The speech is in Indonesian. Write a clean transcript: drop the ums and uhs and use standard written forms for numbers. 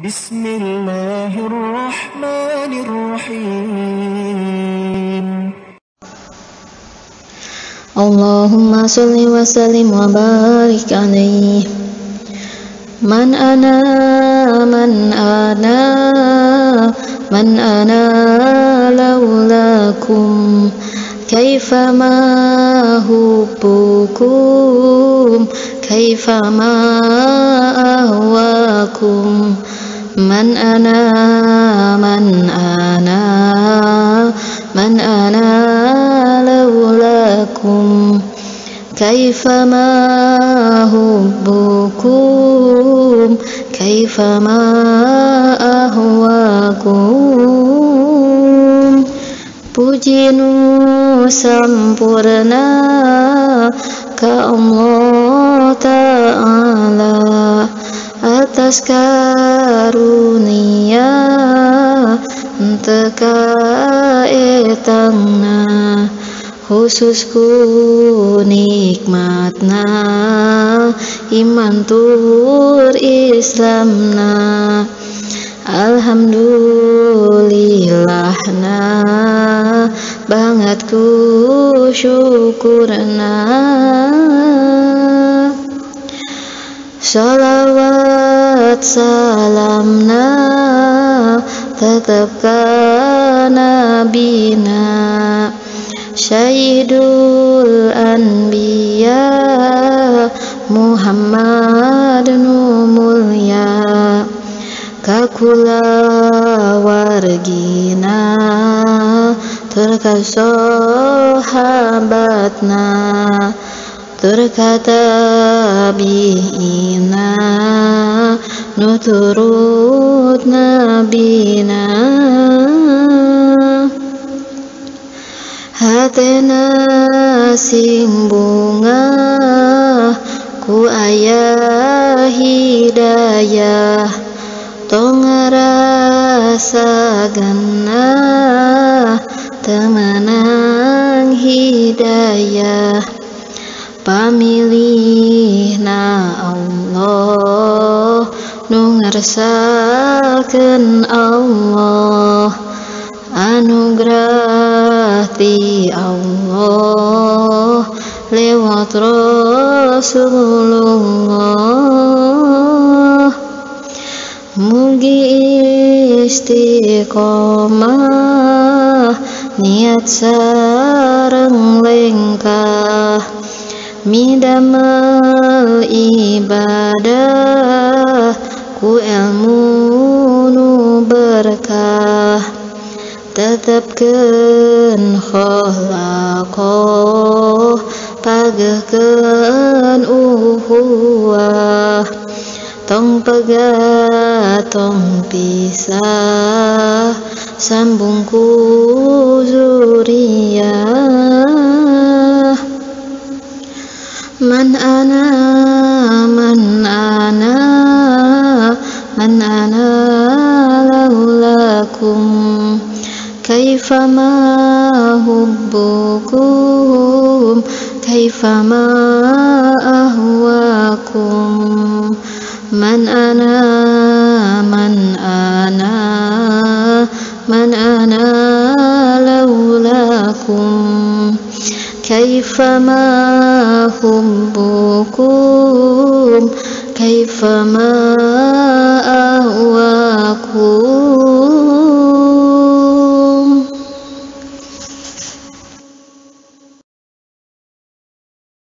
بسم الله الرحمن الرحيم اللهم صل وسلم وبارك عليه من أنا لولاكم كيفما حبكم كيفما أهواكم من أنا لولاكم كيفما حبكم كيفما أهواكم puji nu sampurna ka Allah Ta'ala atas karunia teka etangna khususku nikmatna iman tur Islamna alhamdulillahna banget ku syukurna salawat salamna tetep ka nabina Sayyidul Anbiya Muhammad nu mulya kakula wargina turka sahabatna turka tabi'ina nuturut nabina hatena sing bunga ku aya hidayah tong rasa genah temenang hidayah pamilihna Allah nu ngarsakeun Allah anugerah ti Allah lewat Rasulullah mugi istiqomah niat sareng lengkah midamel ibadah ku ilmu nu berkah tetepkeun kholaqoh pageuhkeun uhuwah tong pegat tong pisah sambung ku zuriyah man ana laulakum kaifama hubbukum kaifama ahwakum man ana laulakum kaifama hubbukum kaifama